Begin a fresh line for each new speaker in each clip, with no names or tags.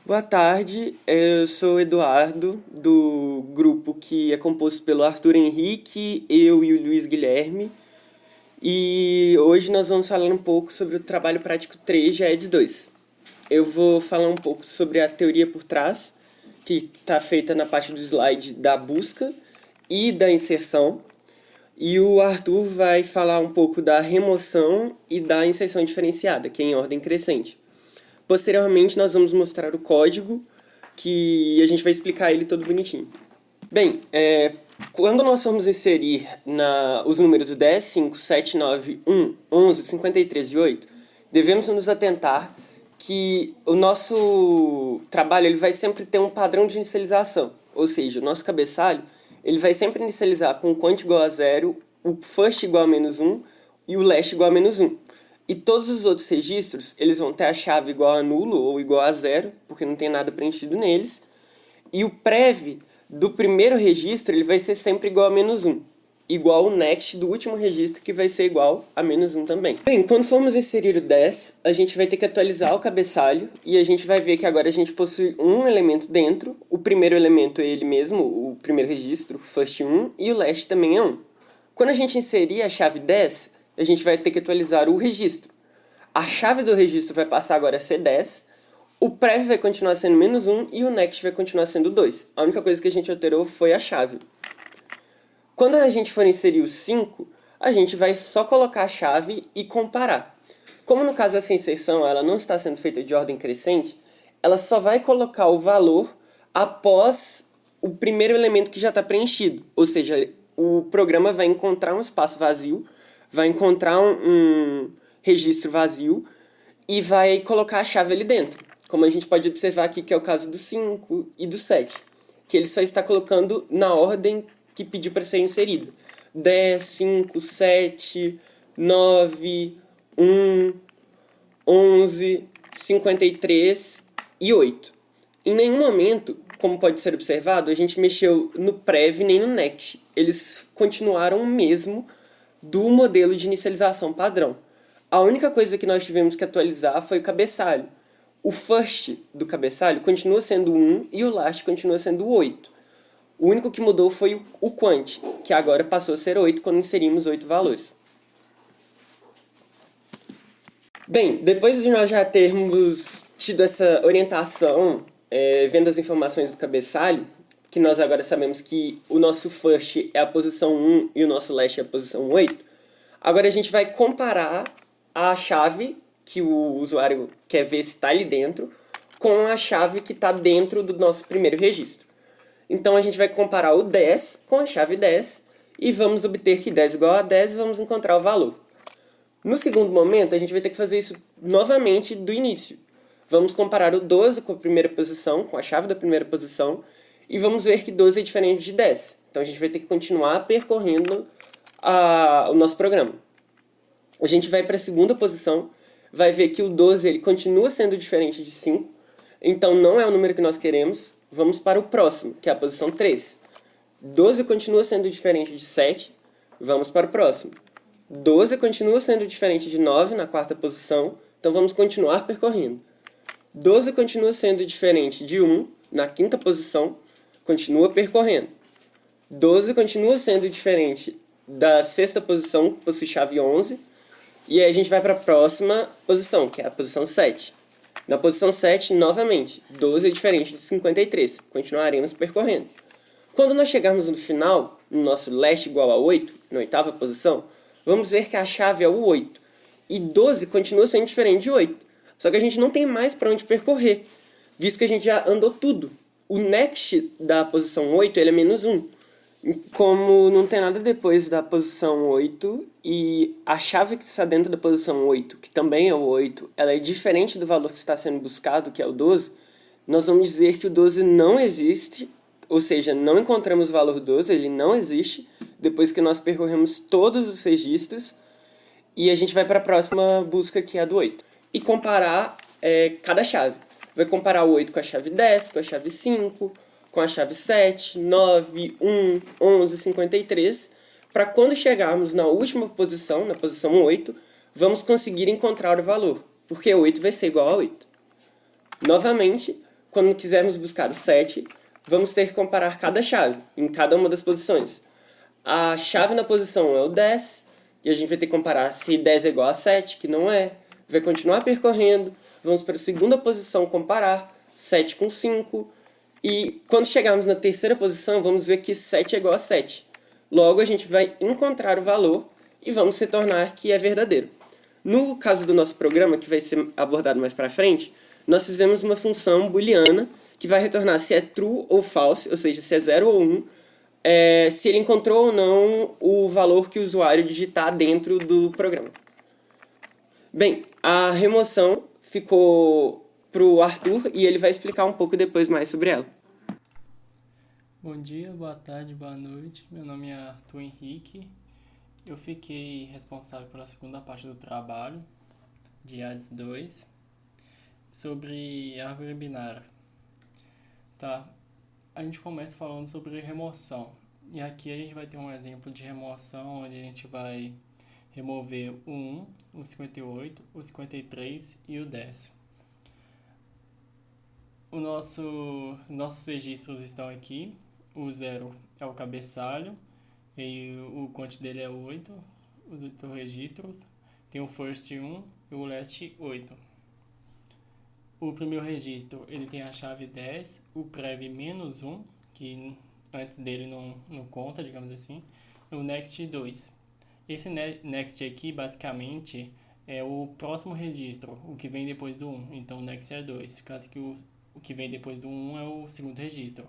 Boa tarde, eu sou Eduardo, do grupo que é composto pelo Arthur Henrique, eu e o Luiz Guilherme. E hoje nós vamos falar um pouco sobre o trabalho prático 3 de EDS 2. Eu vou falar um pouco sobre a teoria por trás, que está feita na parte do slide da busca e da inserção. E o Arthur vai falar um pouco da remoção e da inserção diferenciada, que é em ordem crescente. Posteriormente, nós vamos mostrar o código, que a gente vai explicar ele todo bonitinho. Bem, quando nós formos inserir os números 10, 5, 7, 9, 1, 11, 53 e 8, devemos nos atentar que o nosso trabalho ele vai sempre ter um padrão de inicialização. Ou seja, o nosso cabeçalho ele vai sempre inicializar com o quant igual a 0, o first igual a -1 e o last igual a -1. E todos os outros registros, eles vão ter a chave igual a nulo ou igual a 0, porque não tem nada preenchido neles. E o prev do primeiro registro, ele vai ser sempre igual a -1. Igual o next do último registro, que vai ser igual a -1 também. Bem, quando formos inserir o 10, a gente vai ter que atualizar o cabeçalho. E a gente vai ver que agora a gente possui um elemento dentro. O primeiro elemento é ele mesmo, o primeiro registro, first 1, e o last também é 1. Quando a gente inserir a chave 10, a gente vai ter que atualizar o registro. A chave do registro vai passar agora a ser 10, o prev vai continuar sendo -1 e o next vai continuar sendo 2. A única coisa que a gente alterou foi a chave. Quando a gente for inserir o 5, a gente vai só colocar a chave e comparar. Como no caso essa inserção ela não está sendo feita de ordem crescente, ela só vai colocar o valor após o primeiro elemento que já está preenchido. Ou seja, o programa vai encontrar um espaço vazio, vai encontrar um registro vazio e vai colocar a chave ali dentro. Como a gente pode observar aqui que é o caso do 5 e do 7, que ele só está colocando na ordem que pediu para ser inserida. 10, 5, 7, 9, 1, 11, 53 e 8. Em nenhum momento, como pode ser observado, a gente mexeu no prev nem no next. Eles continuaram o mesmo do modelo de inicialização padrão. A única coisa que nós tivemos que atualizar foi o cabeçalho. O first do cabeçalho continua sendo 1 e o last continua sendo 8. O único que mudou foi o quant, que agora passou a ser 8 quando inserimos 8 valores. Bem, depois de nós já termos tido essa orientação, vendo as informações do cabeçalho, que nós agora sabemos que o nosso first é a posição 1 e o nosso last é a posição 8, agora a gente vai comparar a chave que o usuário quer ver se está ali dentro com a chave que está dentro do nosso primeiro registro. Então a gente vai comparar o 10 com a chave 10 e vamos obter que 10 igual a 10 e vamos encontrar o valor. No segundo momento, a gente vai ter que fazer isso novamente do início. Vamos comparar o 12 com a primeira posição, com a chave da primeira posição, e vamos ver que 12 é diferente de 10. Então a gente vai ter que continuar percorrendo o nosso programa. A gente vai para a segunda posição, vai ver que o 12 ele continua sendo diferente de 5, então não é o número que nós queremos. Vamos para o próximo, que é a posição 3. 12 continua sendo diferente de 7, vamos para o próximo. 12 continua sendo diferente de 9 na quarta posição, então vamos continuar percorrendo. 12 continua sendo diferente de 1 na quinta posição, continua percorrendo. 12 continua sendo diferente da sexta posição, que possui chave 11, e aí a gente vai para a próxima posição, que é a posição 7. Na posição 7, novamente, 12 é diferente de 53, continuaremos percorrendo. Quando nós chegarmos no final, no nosso last igual a 8, na oitava posição, vamos ver que a chave é o 8, e 12 continua sendo diferente de 8. Só que a gente não tem mais para onde percorrer, visto que a gente já andou tudo. O next da posição 8 ele é -1. Como não tem nada depois da posição 8 e a chave que está dentro da posição 8, que também é o 8, ela é diferente do valor que está sendo buscado, que é o 12, nós vamos dizer que o 12 não existe, ou seja, não encontramos o valor 12, ele não existe, depois que nós percorremos todos os registros, e a gente vai para a próxima busca, que é a do 8. E comparar cada chave. Vai comparar o 8 com a chave 10, com a chave 5, com a chave 7, 9, 1, 11, 53, para quando chegarmos na última posição, na posição 8, vamos conseguir encontrar o valor, porque 8 vai ser igual a 8. Novamente, quando quisermos buscar o 7, vamos ter que comparar cada chave em cada uma das posições. A chave na posição é o 10, e a gente vai ter que comparar se 10 é igual a 7, que não é. Vai continuar percorrendo, vamos para a segunda posição comparar, 7 com 5. E quando chegarmos na terceira posição, vamos ver que 7 é igual a 7. Logo, a gente vai encontrar o valor e vamos retornar que é verdadeiro. No caso do nosso programa, que vai ser abordado mais para frente, nós fizemos uma função booleana que vai retornar se é true ou false, ou seja, se é 0 ou 1, se ele encontrou ou não o valor que o usuário digitar dentro do programa. Bem, a remoção ficou para o Arthur e ele vai explicar um pouco depois mais sobre ela.
Bom dia, boa tarde, boa noite. Meu nome é Arthur Henrique. Eu fiquei responsável pela segunda parte do trabalho de ADS 2 sobre árvore binária. Tá, a gente começa falando sobre remoção. E aqui a gente vai ter um exemplo de remoção onde a gente vai remover o 1, o 58, o 53 e o 10. Nossos registros estão aqui. O 0 é o cabeçalho e o count dele é 8, os 8 registros. Tem o first 1 e o last 8. O primeiro registro ele tem a chave 10, o prev menos 1, que antes dele não conta, digamos assim, e o next 2. Esse next aqui, basicamente, é o próximo registro, o que vem depois do 1. Então, o next é 2, caso que o que vem depois do 1 é o segundo registro.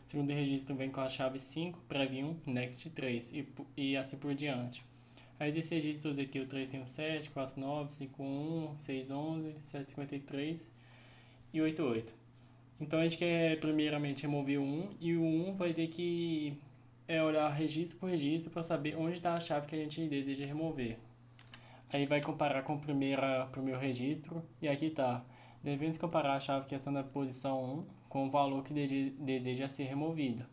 O segundo registro vem com a chave 5, prev 1, next 3 e assim por diante. Aí esses registros aqui, o 3 tem o 7, 4, 9, 5, 1, 6, 11, 7, 53 e 8, 8. Então a gente quer primeiramente remover o 1 e o 1 vai ter que olhar registro por registro para saber onde está a chave que a gente deseja remover. Aí vai comparar com o primeiro registro e aqui está. Devemos comparar a chave que está na posição 1 com o valor que deseja ser removido.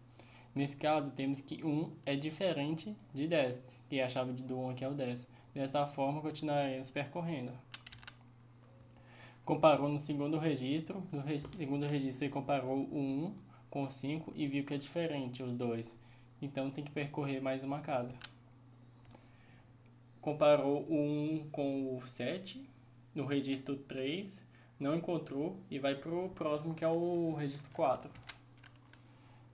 Nesse caso, temos que 1 é diferente de 10, que é a chave do 1 aqui é o 10. Desta forma, continuaremos percorrendo. Comparou no segundo registro. No segundo registro, ele comparou o 1 com o 5 e viu que é diferente os dois. Então, tem que percorrer mais uma casa. Comparou o 1 com o 7 no registro 3, não encontrou e vai para o próximo que é o registro 4.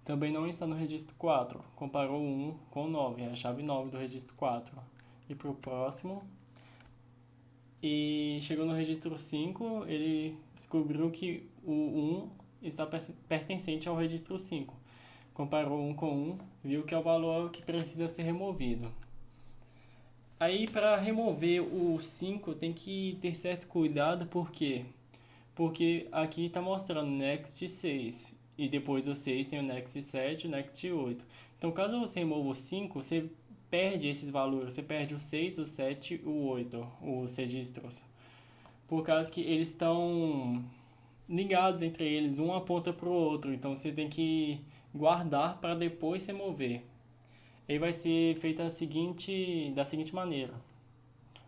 Também não está no registro 4, comparou o 1 com o 9, é a chave 9 do registro 4. E para o próximo, e chegou no registro 5, ele descobriu que o 1 está pertencente ao registro 5. Comparou 1 com 1, viu que é o valor que precisa ser removido. Aí, para remover o 5, tem que ter certo cuidado, por quê? Porque aqui está mostrando next 6, e depois do 6 tem o next 7 e o next 8. Então, caso você remova o 5, você perde esses valores, você perde o 6, o 7 e o 8, os registros. Por causa que eles estão ligados entre eles, um aponta para o outro, então você tem que guardar para depois remover. Aí vai ser feita da seguinte maneira.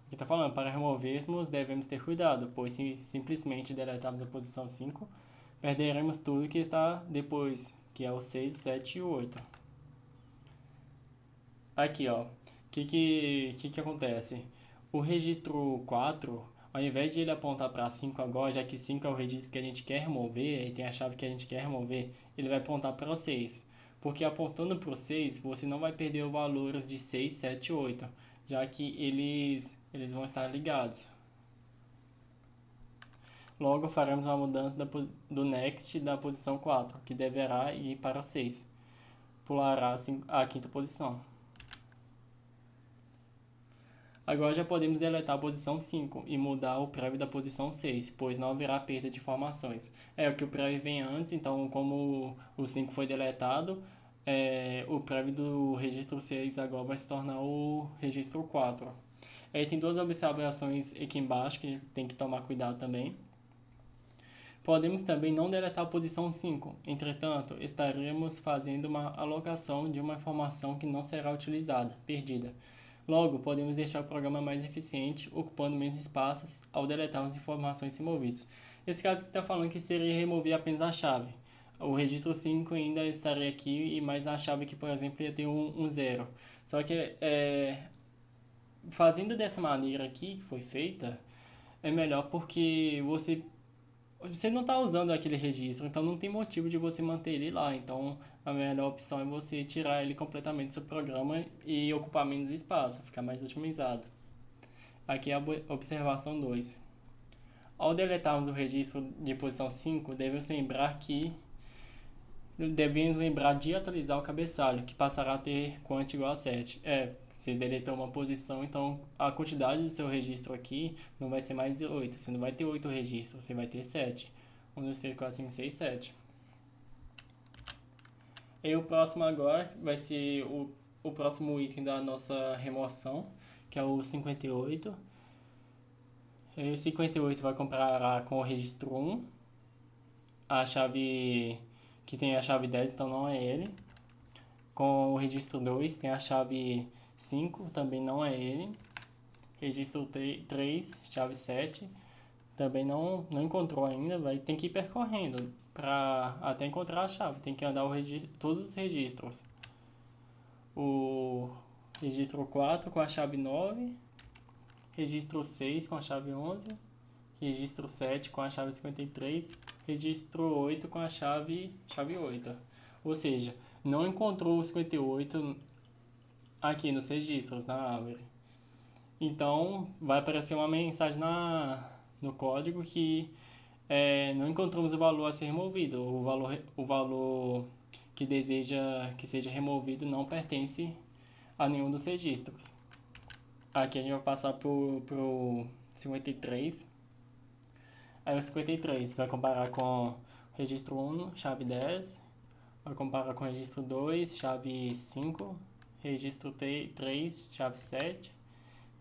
Aqui está falando, para removermos devemos ter cuidado, pois se simplesmente deletarmos a posição 5, perderemos tudo que está depois, que é o 6, 7 e o 8. Aqui, ó, o que acontece? O registro 4, ao invés de ele apontar para 5 agora, já que 5 é o registro que a gente quer remover, e tem a chave que a gente quer remover, ele vai apontar para o 6. Porque apontando para o 6, você não vai perder os valores de 6, 7 e 8, já que eles vão estar ligados. Logo, faremos uma mudança do next da posição 4, que deverá ir para 6. Pulará a quinta posição. Agora já podemos deletar a posição 5 e mudar o prev da posição 6, pois não haverá perda de informações. É o que o prev vem antes, então como o 5 foi deletado, o prev do registro 6 agora vai se tornar o registro 4. Tem duas observações aqui embaixo que tem que tomar cuidado também. Podemos também não deletar a posição 5, entretanto, estaremos fazendo uma alocação de uma informação que não será utilizada, perdida. Logo, podemos deixar o programa mais eficiente, ocupando menos espaços ao deletar as informações removidas. Esse caso que está falando que seria remover apenas a chave. O registro 5 ainda estaria aqui e mais a chave aqui, por exemplo, ia ter um 0. Só que fazendo dessa maneira aqui que foi feita, é melhor porque você não está usando aquele registro, então não tem motivo de você manter ele lá. Então a melhor opção é você tirar ele completamente do seu programa e ocupar menos espaço, ficar mais otimizado. Aqui é a observação 2. Ao deletarmos o registro de posição 5, devemos lembrar de atualizar o cabeçalho, que passará a ter quant igual a 7. Se deletou uma posição, então a quantidade do seu registro aqui não vai ser mais 8. Você não vai ter 8 registros, você vai ter 7. 1, 2, 3, 4, 5, 6, 7. E o próximo agora vai ser o próximo item da nossa remoção, que é o 58. E o 58 vai comparar com o registro 1. A chave que tem a chave 10, então não é ele. Com o registro 2 tem a chave 5, também não é ele. Registro 3, chave 7, também não encontrou ainda, tem que ir percorrendo para até encontrar a chave, tem que andar todos os registros. O registro 4 com a chave 9, registro 6 com a chave 11, registro 7 com a chave 53, registro 8 com a chave 8. Ou seja, não encontrou o 58 aqui nos registros, na árvore. Então, vai aparecer uma mensagem no código que não encontramos o valor a ser removido. O valor que deseja que seja removido não pertence a nenhum dos registros. Aqui a gente vai passar pro 53. Aí o 53 vai comparar com o registro 1, chave 10. Vai comparar com o registro 2, chave 5. Registro 3, chave 7.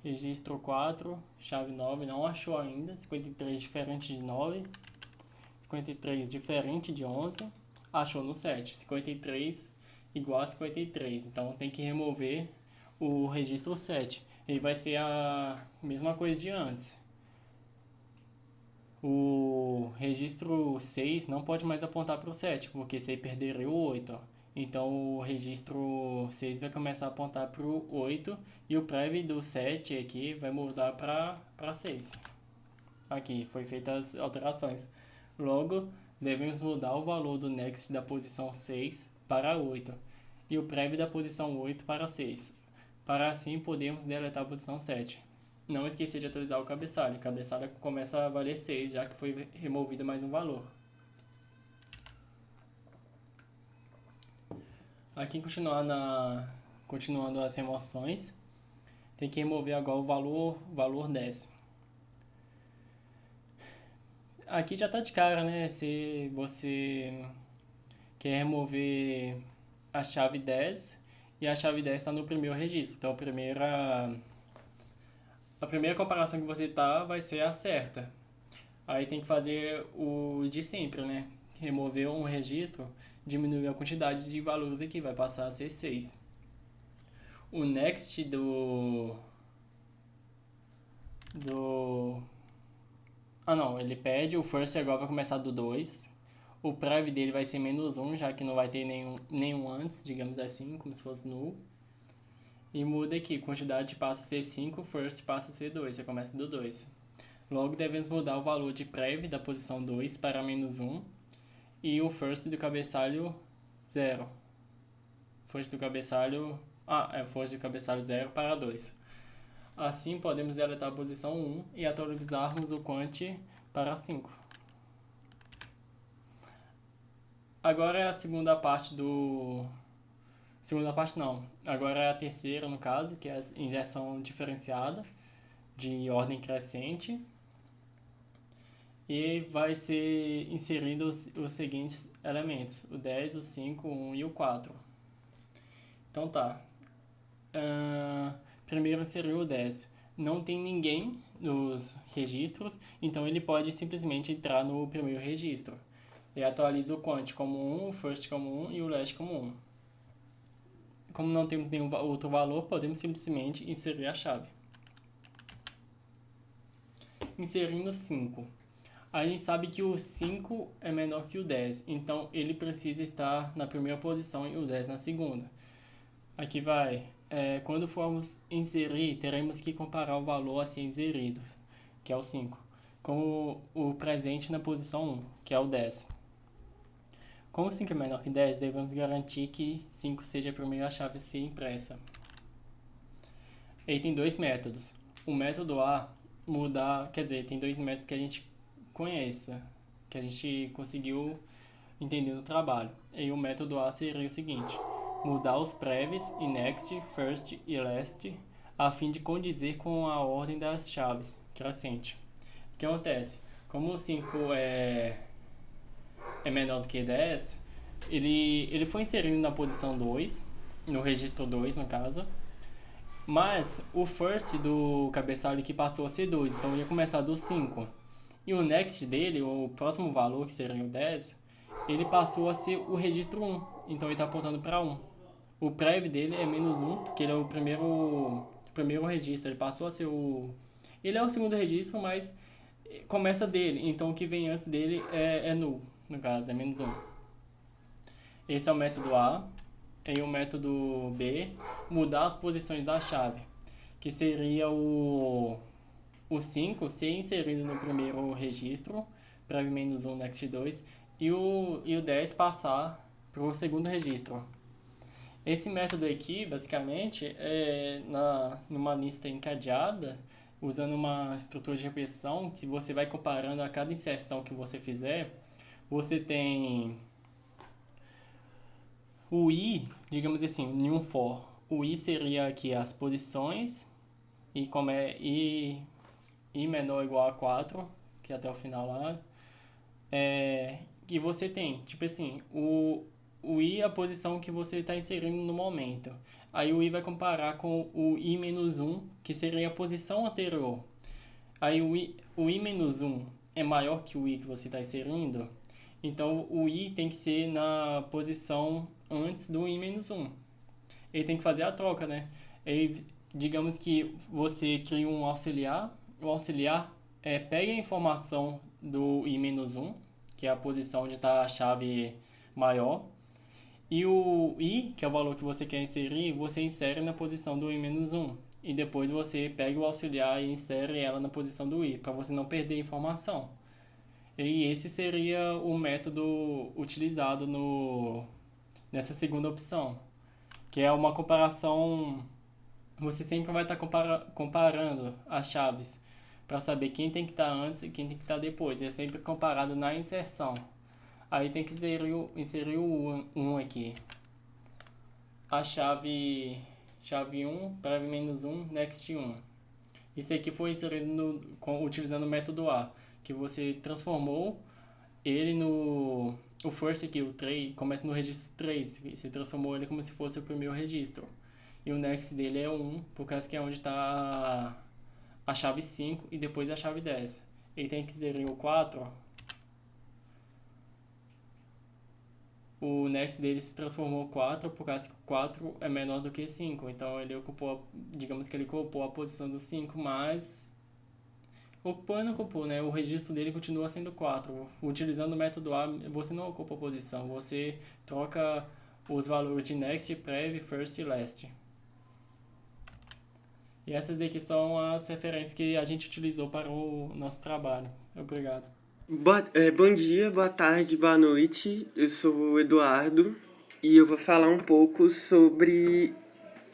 Registro 4, chave 9, não achou ainda. 53 diferente de 9. 53 diferente de 11. Achou no 7. 53 igual a 53. Então tem que remover o registro 7. Ele vai ser a mesma coisa de antes. O registro 6 não pode mais apontar para o 7, porque você perderia o 8. Ó. Então o registro 6 vai começar a apontar para o 8 e o prev do 7 aqui vai mudar para 6. Aqui foi feitas as alterações. Logo, devemos mudar o valor do next da posição 6 para 8 e o prev da posição 8 para 6. Para assim podermos deletar a posição 7. Não esquecer de atualizar o cabeçalho. O cabeçalho começa a valer 6, já que foi removido mais um valor. Aqui continuando as remoções, tem que remover agora o valor 10. Aqui já está de cara, né? Se você quer remover a chave 10 e a chave 10 está no primeiro registro. Então a primeira comparação que você vai ser a certa. Aí tem que fazer o de sempre, né? Remover um registro, diminuir a quantidade de valores aqui, vai passar a ser 6. O next não, ele pede, o first agora vai começar do 2. O prev dele vai ser -1, já que não vai ter nenhum antes, digamos assim, como se fosse null. E muda aqui, quantidade passa a ser 5, first passa a ser 2, você começa do 2. Logo devemos mudar o valor de prev da posição 2 para -1 e o first do cabeçalho 0. First do cabeçalho 0 para 2. Assim podemos deletar a posição 1 e atualizarmos o quant para 5. Agora é a segunda parte do... Segunda parte não. Agora é a terceira, no caso, que é a injeção diferenciada de ordem crescente. E vai ser inserido os seguintes elementos: o 10, o 5, o 1 e o 4. Então tá. Primeiro inseriu o 10. Não tem ninguém nos registros, então ele pode simplesmente entrar no primeiro registro. E atualiza o quant como 1, o first como 1 e o last como 1. Como não temos nenhum outro valor, podemos simplesmente inserir a chave. Inserindo 5. A gente sabe que o 5 é menor que o 10, então ele precisa estar na primeira posição e o 10 na segunda. Aqui vai. Quando formos inserir, teremos que comparar o valor a ser inserido, que é o 5, com o presente na posição 1, que é o 10. Como 5 é menor que 10, devemos garantir que 5 seja a primeira chave a ser impressa. Ele tem dois métodos. O método A mudar, quer dizer, tem dois métodos que a gente conheça, que a gente conseguiu entender no trabalho. E o método A seria o seguinte: mudar os prevs e next, first e last a fim de condizer com a ordem das chaves crescente. O que acontece? Como o 5 é menor do que 10, ele foi inserido na posição 2, no registro 2 no caso, mas o first do cabeçalho que passou a ser 2, então ia começar do 5. E o next dele, o próximo valor, que seria o 10, ele passou a ser o registro 1, então ele está apontando para 1. O prev dele é menos 1, porque ele é o primeiro registro, ele passou a ser o... Ele é o segundo registro, mas começa dele, então o que vem antes dele é null, no caso, é menos 1. Esse é o método A. E o método B, mudar as posições da chave, que seria o 5 ser inserido no primeiro registro, prev menos 1, next 2, e o 10 passar para o segundo registro. Esse método aqui, basicamente, numa lista encadeada, usando uma estrutura de repetição, se você vai comparando a cada inserção que você fizer, você tem o i, digamos assim, em um for. O i seria aqui as posições, e como é i menor ou igual a 4, que é até o final lá, e você tem, tipo assim, o i é a posição que você está inserindo no momento. Aí o i vai comparar com o i menos 1, que seria a posição anterior. Aí o i menos 1 é maior que o i que você está inserindo, então o i tem que ser na posição antes do i menos 1. Ele tem que fazer a troca, né? Digamos que você cria um auxiliar, o auxiliar pega a informação do i menos 1, que é a posição onde está a chave maior, e o i, que é o valor que você quer inserir, você insere na posição do i menos 1. E depois você pega o auxiliar e insere ela na posição do i, para você não perder a informação. E esse seria o método utilizado nessa segunda opção, que é uma comparação. Você sempre vai estar comparando as chaves para saber quem tem que estar antes e quem tem que estar depois. É sempre comparado na inserção. Aí tem que inserir o 1 aqui. A chave 1, prev menos 1, next 1. Isso aqui foi inserido utilizando o método A, que você transformou ele no... O first aqui, o 3, começa no registro 3. Você transformou ele como se fosse o primeiro registro. E o next dele é 1, por causa que é onde está a chave 5 e depois a chave 10. Ele tem que inserir o 4. O next dele se transformou 4, por causa que 4 é menor do que 5. Então ele ocupou, digamos que ele ocupou a posição do 5, mas ocupou e não ocupou, né? O registro dele continua sendo 4. Utilizando o método A, você não ocupa a posição, você troca os valores de next, prev, first e last. E essas daqui são as referências que a gente utilizou para o nosso trabalho. Obrigado.
Bom dia, boa tarde, boa noite. Eu sou o Eduardo e eu vou falar um pouco sobre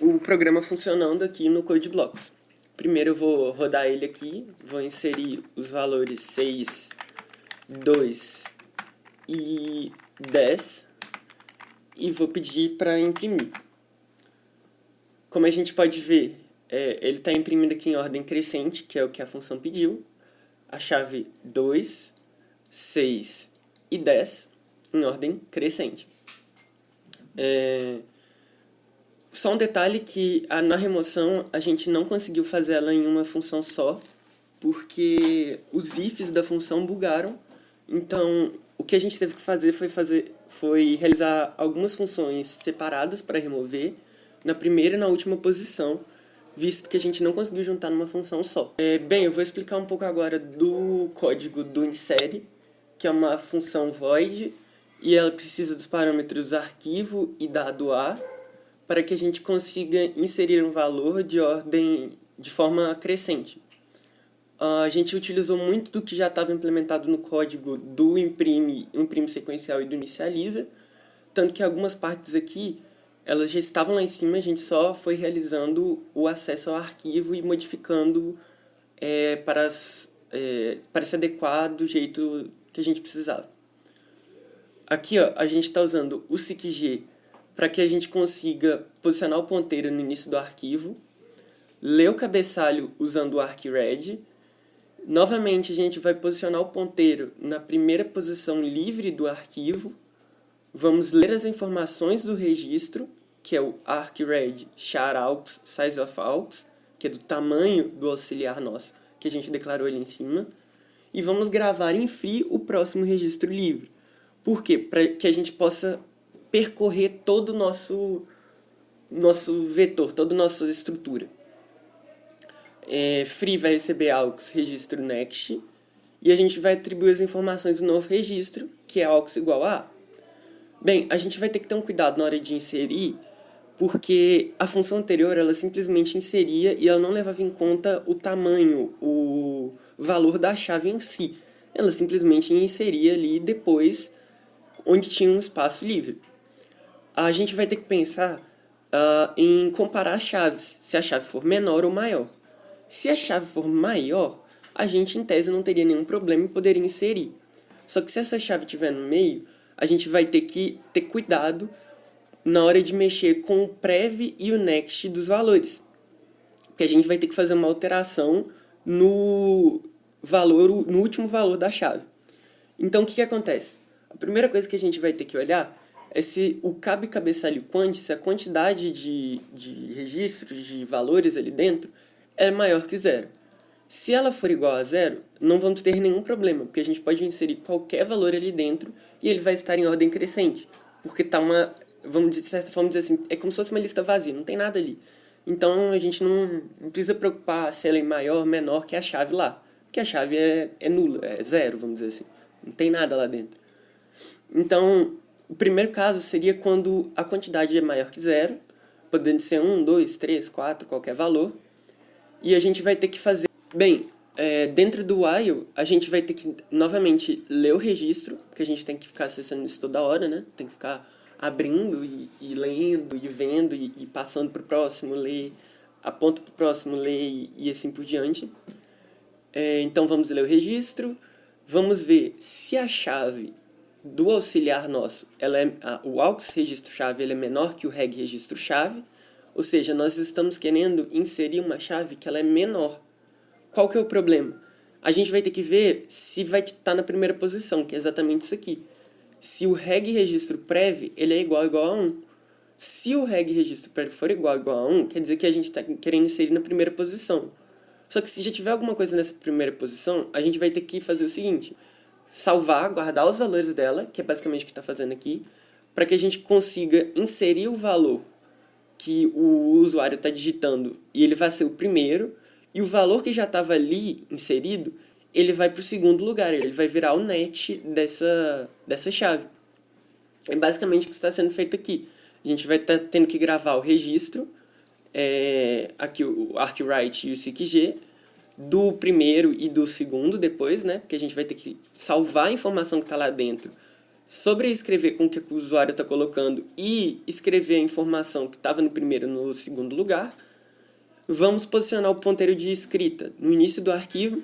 o programa funcionando aqui no CodeBlocks. Primeiro eu vou rodar ele aqui, vou inserir os valores 6, 2 e 10 e vou pedir para imprimir. Como a gente pode ver, ele está imprimindo aqui em ordem crescente, que é o que a função pediu. A chave 2, 6 e 10 em ordem crescente. Só um detalhe que na remoção a gente não conseguiu fazer ela em uma função só, porque os ifs da função bugaram. Então, o que a gente teve que fazer foi realizar algumas funções separadas para remover na primeira e na última posição, visto que a gente não conseguiu juntar numa função só. Bem, eu vou explicar um pouco agora do código do insere, que é uma função void, e ela precisa dos parâmetros arquivo e dado A, para que a gente consiga inserir um valor de forma crescente. A gente utilizou muito do que já estava implementado no código do imprime sequencial e do inicializa, tanto que algumas partes aqui elas já estavam lá em cima, a gente só foi realizando o acesso ao arquivo e modificando para se adequar do jeito que a gente precisava. Aqui ó, a gente está usando o seqg para que a gente consiga posicionar o ponteiro no início do arquivo, ler o cabeçalho usando o arcred. Novamente, a gente vai posicionar o ponteiro na primeira posição livre do arquivo. Vamos ler as informações do registro, que é o arcred char_aux sizeOfAux, que é do tamanho do auxiliar nosso, que a gente declarou ali em cima. E vamos gravar em free o próximo registro livre. Por quê? Para que a gente possa percorrer todo o nosso vetor, toda a nossa estrutura. Free vai receber aux registro next, e a gente vai atribuir as informações do novo registro, que é aux igual a. Bem, a gente vai ter que ter um cuidado na hora de inserir, porque a função anterior ela simplesmente inseria e ela não levava em conta o tamanho, o valor da chave em si. Ela simplesmente inseria ali depois onde tinha um espaço livre. A gente vai ter que pensar em comparar as chaves, se a chave for menor ou maior. Se a chave for maior, a gente em tese não teria nenhum problema e poderia inserir. Só que se essa chave estiver no meio, a gente vai ter que ter cuidado na hora de mexer com o prev e o next dos valores. Porque a gente vai ter que fazer uma alteração no último valor da chave. Então o que acontece? A primeira coisa que a gente vai ter que olhar é se o cabeçalho quant, se a quantidade de registros, de valores ali dentro, é maior que zero. Se ela for igual a zero, não vamos ter nenhum problema, porque a gente pode inserir qualquer valor ali dentro e ele vai estar em ordem crescente. Porque está vamos de certa forma dizer assim, é como se fosse uma lista vazia, não tem nada ali. Então a gente não precisa preocupar se ela é maior ou menor que a chave lá. Porque a chave é nula, é zero, vamos dizer assim. Não tem nada lá dentro. Então, o primeiro caso seria quando a quantidade é maior que zero, podendo ser 1, 2, 3, 4, qualquer valor. E a gente vai ter que fazer... Bem, dentro do while, a gente vai ter que, novamente, ler o registro, porque a gente tem que ficar acessando isso toda hora, né? Tem que ficar abrindo e lendo e vendo e passando para o próximo, ler, aponta para o próximo, ler e assim por diante. Então, vamos ler o registro, vamos ver se a chave do auxiliar nosso, o aux registro-chave ele é menor que o reg registro-chave, ou seja, nós estamos querendo inserir uma chave que ela é menor. Qual que é o problema? A gente vai ter que ver se vai estar na primeira posição, que é exatamente isso aqui. Se o reg registro prev ele é igual a 1. Se o reg registro prev for igual a 1, quer dizer que a gente está querendo inserir na primeira posição. Só que se já tiver alguma coisa nessa primeira posição, a gente vai ter que fazer o seguinte: salvar, guardar os valores dela, que é basicamente o que está fazendo aqui, para que a gente consiga inserir o valor que o usuário está digitando e ele vai ser o primeiro, e o valor que já estava ali inserido, ele vai para o segundo lugar, ele vai virar o net dessa chave. É basicamente o que está sendo feito aqui. A gente vai estar tendo que gravar o registro, aqui o arcwrite e o seqg, do primeiro e do segundo depois, né? Porque a gente vai ter que salvar a informação que está lá dentro, sobreescrever com o que o usuário está colocando e escrever a informação que estava no primeiro e no segundo lugar. Vamos posicionar o ponteiro de escrita no início do arquivo,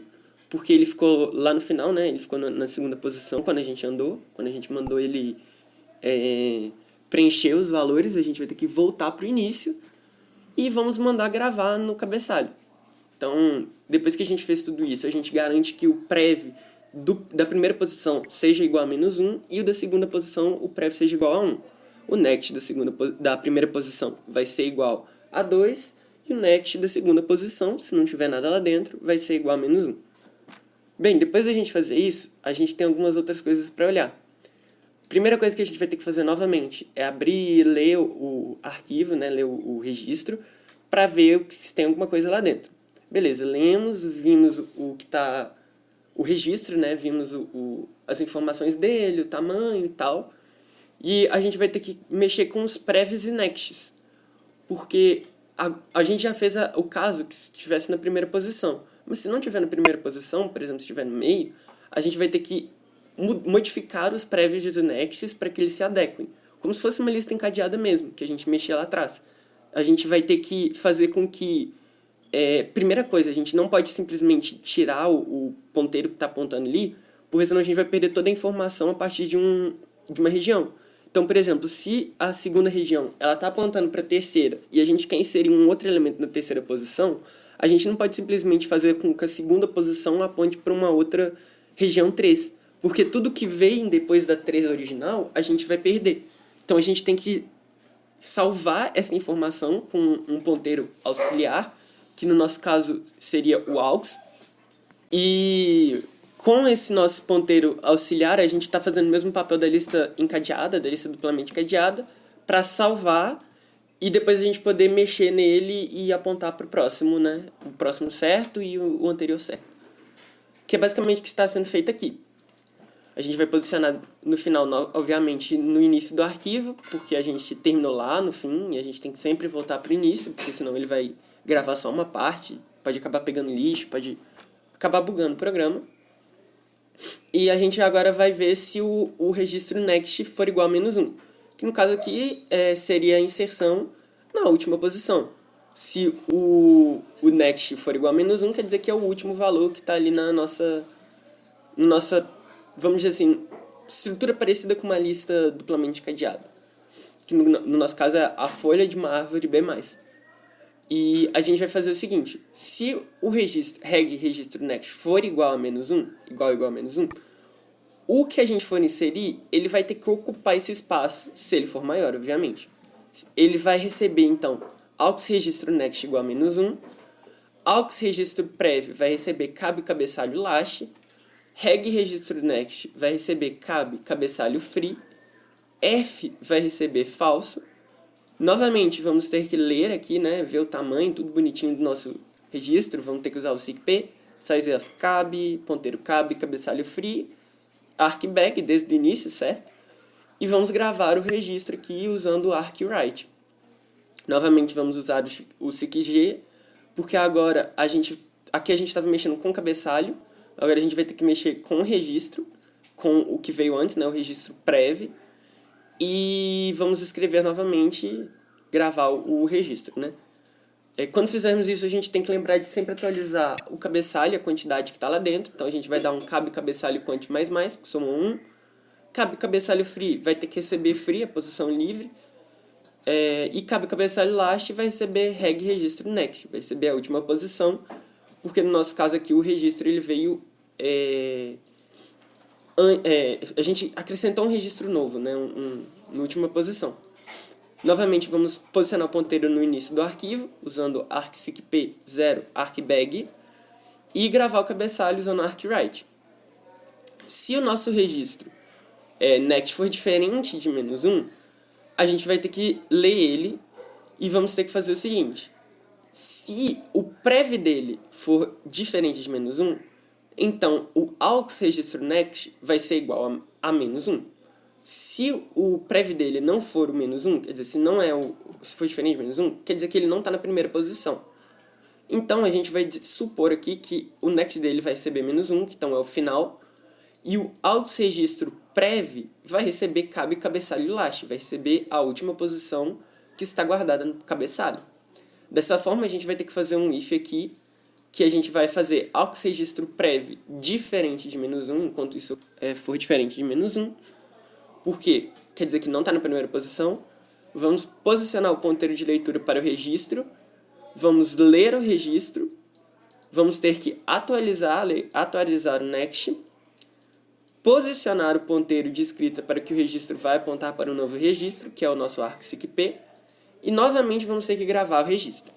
porque ele ficou lá no final, né? Ele ficou na segunda posição quando a gente mandou ele preencher os valores, a gente vai ter que voltar para o início e vamos mandar gravar no cabeçalho. Então, depois que a gente fez tudo isso, a gente garante que o prev da primeira posição seja igual a -1 e o da segunda posição, o prev seja igual a 1. O next da primeira posição vai ser igual a 2 e o next da segunda posição, se não tiver nada lá dentro, vai ser igual a -1. Bem, depois da gente fazer isso, a gente tem algumas outras coisas para olhar. Primeira coisa que a gente vai ter que fazer novamente é abrir e ler o arquivo, né, ler o registro, para ver se tem alguma coisa lá dentro. Beleza, lemos, vimos o que está o registro, né? Vimos as informações dele, o tamanho e tal. E a gente vai ter que mexer com os prevs e nexts. Porque a gente já fez o caso que estivesse na primeira posição. Mas se não estiver na primeira posição, por exemplo, se estiver no meio, a gente vai ter que modificar os prevs e os nexts para que eles se adequem. Como se fosse uma lista encadeada mesmo, que a gente mexia lá atrás. A gente vai ter que fazer com que... primeira coisa, a gente não pode simplesmente tirar o ponteiro que está apontando ali, porque senão a gente vai perder toda a informação a partir de uma região. Então, por exemplo, se a segunda região está apontando para a terceira e a gente quer inserir um outro elemento na terceira posição, a gente não pode simplesmente fazer com que a segunda posição aponte para uma outra região 3, porque tudo que vem depois da 3 original, a gente vai perder. Então, a gente tem que salvar essa informação com um ponteiro auxiliar, que no nosso caso seria o aux, e com esse nosso ponteiro auxiliar, a gente está fazendo o mesmo papel da lista encadeada, da lista duplamente encadeada, para salvar e depois a gente poder mexer nele e apontar para o próximo, né? O próximo certo e o anterior certo. Que é basicamente o que está sendo feito aqui. A gente vai posicionar no final, obviamente, no início do arquivo, porque a gente terminou lá no fim e a gente tem que sempre voltar para o início, porque senão ele vai gravar só uma parte, pode acabar pegando lixo, pode acabar bugando o programa. E a gente agora vai ver se o registro next for igual a -1, que no caso aqui seria a inserção na última posição. Se o next for igual a -1, quer dizer que é o último valor que está ali na nossa, vamos dizer assim, estrutura parecida com uma lista duplamente cadeada. Que no nosso caso é a folha de uma árvore B+. E a gente vai fazer o seguinte: se o reg registro next for igual a -1, igual a -1, o que a gente for inserir, ele vai ter que ocupar esse espaço, se ele for maior, obviamente. Ele vai receber, então, aux registro next igual a -1, aux registro prev vai receber cab cabeçalho last, reg registro next vai receber cab cabeçalho free, f vai receber falso. Novamente, vamos ter que ler aqui, né, ver o tamanho, tudo bonitinho do nosso registro. Vamos ter que usar o SICP, sizeOfCab, ponteiro cab, cabeçalho free, arcbag desde o início, certo? E vamos gravar o registro aqui usando o arcwrite. Novamente, vamos usar o SICG, porque agora aqui a gente estava mexendo com o cabeçalho, agora a gente vai ter que mexer com o registro, com o que veio antes, né, o registro prev. E vamos escrever novamente, gravar o registro, né? Quando fizermos isso, a gente tem que lembrar de sempre atualizar o cabeçalho, a quantidade que está lá dentro. Então, a gente vai dar um cab cabeçalho quant mais, porque somam 1. Cab cabeçalho free vai ter que receber free, a posição livre. E cab cabeçalho last vai receber reg registro next, vai receber a última posição. Porque no nosso caso aqui, o registro ele veio... a gente acrescentou um registro novo, né, na última posição. Novamente, vamos posicionar o ponteiro no início do arquivo, usando arcsicp 0 arcbag, e gravar o cabeçalho usando arcwrite. Se o nosso registro next for diferente de -1, a gente vai ter que ler ele e vamos ter que fazer o seguinte: se o prev dele for diferente de -1, então o aux registro next vai ser igual a -1. Se o prev dele não for o -1, quer dizer, se for diferente de -1, quer dizer que ele não está na primeira posição. Então a gente vai supor aqui que o next dele vai receber -1, que então é o final, e o aux registro prev vai receber cab cabeçalho last, vai receber a última posição que está guardada no cabeçalho. Dessa forma a gente vai ter que fazer um if aqui, que a gente vai fazer aux registro prev diferente de -1, enquanto isso for diferente de -1, porque quer dizer que não está na primeira posição. Vamos posicionar o ponteiro de leitura para o registro, vamos ler o registro, vamos ter que atualizar o next, posicionar o ponteiro de escrita para que o registro vai apontar para o novo registro, que é o nosso arcsicp, e novamente vamos ter que gravar o registro.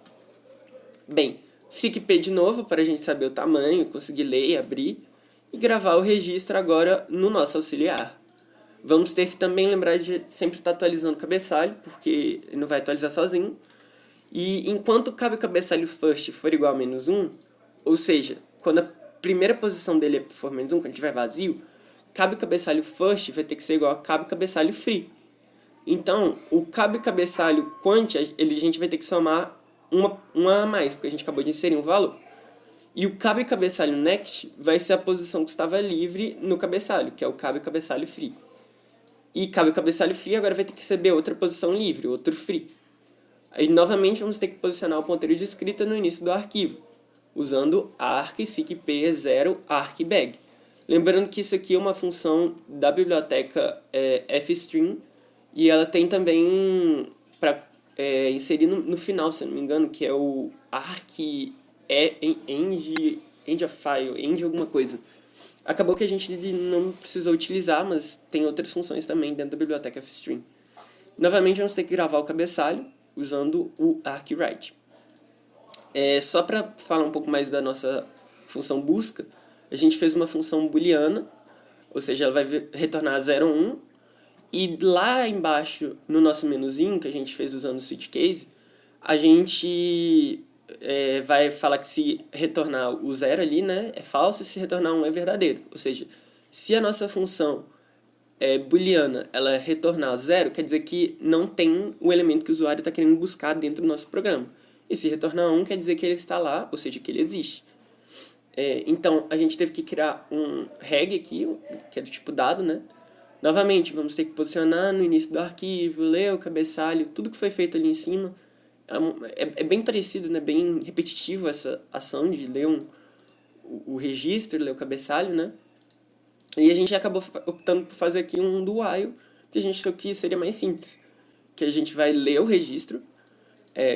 Bem, SICP de novo, para a gente saber o tamanho, conseguir ler e abrir, e gravar o registro agora no nosso auxiliar. Vamos ter que também lembrar de sempre estar atualizando o cabeçalho, porque ele não vai atualizar sozinho. E enquanto o cabe-cabeçalho first for igual a -1, ou seja, quando a primeira posição dele for -1, quando tiver vazio, cabe-cabeçalho first vai ter que ser igual a cabe-cabeçalho free. Então, o cabe-cabeçalho quant, a gente vai ter que somar uma a mais, porque a gente acabou de inserir um valor. E o cabe-cabeçalho next vai ser a posição que estava livre no cabeçalho, que é o cabe-cabeçalho free. E cabe-cabeçalho free agora vai ter que receber outra posição livre, outro free. Aí, novamente, vamos ter que posicionar o ponteiro de escrita no início do arquivo, usando arg-seekp0 argbag. Lembrando que isso aqui é uma função da biblioteca fstring, e ela tem também para inserir no final, se eu não me engano, que é o end alguma coisa. Acabou que a gente não precisou utilizar, mas tem outras funções também dentro da biblioteca fstring. Novamente, vamos ter que gravar o cabeçalho usando o argwrite. Só para falar um pouco mais da nossa função busca, a gente fez uma função booleana, ou seja, ela vai retornar 0, 1, e lá embaixo, no nosso menuzinho, que a gente fez usando o switch case, a gente vai falar que se retornar o 0 ali, né, é falso, e se retornar 1 é verdadeiro. Ou seja, se a nossa função booleana ela retornar 0, quer dizer que não tem o elemento que o usuário está querendo buscar dentro do nosso programa. E se retornar 1, quer dizer que ele está lá, ou seja, que ele existe. Então, a gente teve que criar um reg aqui, que é do tipo dado, né? Novamente, vamos ter que posicionar no início do arquivo, ler o cabeçalho, tudo que foi feito ali em cima. É bem parecido, né? Bem repetitivo essa ação de ler o registro, ler o cabeçalho, né? E a gente acabou optando por fazer aqui um do while, que a gente achou que seria mais simples. Que a gente vai ler o registro,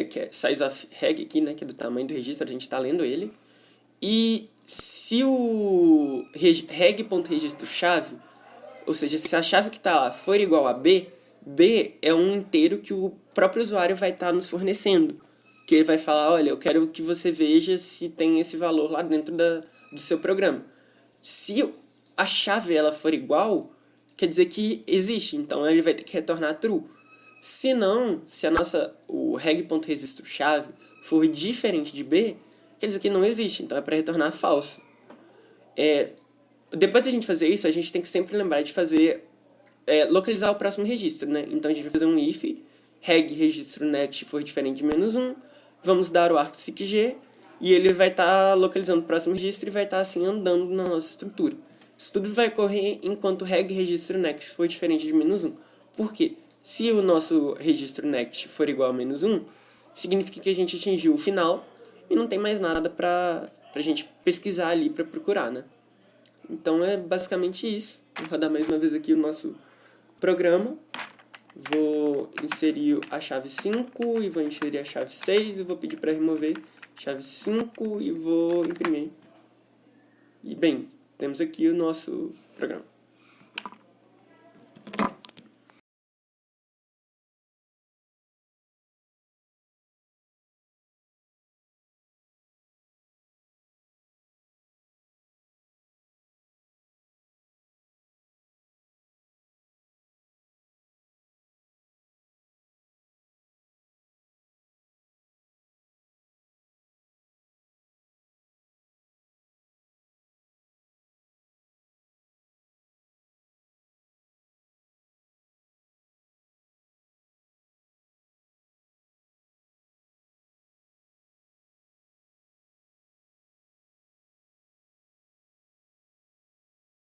que é size of reg aqui, né? Que é do tamanho do registro, a gente está lendo ele. E se o reg.registro-chave, ou seja, se a chave que está lá for igual a B, B é um inteiro que o próprio usuário vai estar nos fornecendo. Que ele vai falar, olha, eu quero que você veja se tem esse valor lá dentro do seu programa. Se a chave ela for igual, quer dizer que existe, então ele vai ter que retornar true. Se não, se o reg.registro-chave for diferente de B, quer dizer que não existe, então é para retornar falso. Depois de a gente fazer isso, a gente tem que sempre lembrar de fazer localizar o próximo registro, né? Então a gente vai fazer um if reg registro next for diferente de -1, vamos dar o argseekg e ele vai estar localizando o próximo registro e vai estar assim andando na nossa estrutura. Isso tudo vai ocorrer enquanto o reg registro next for diferente de -1. Por quê? Se o nosso registro next for igual a -1, significa que a gente atingiu o final e não tem mais nada pra gente pesquisar ali pra procurar, né? Então é basicamente isso. Vou rodar mais uma vez aqui o nosso programa. Vou inserir a chave 5 e vou inserir a chave 6 e vou pedir para remover a chave 5 e vou imprimir. E bem, temos aqui o nosso programa.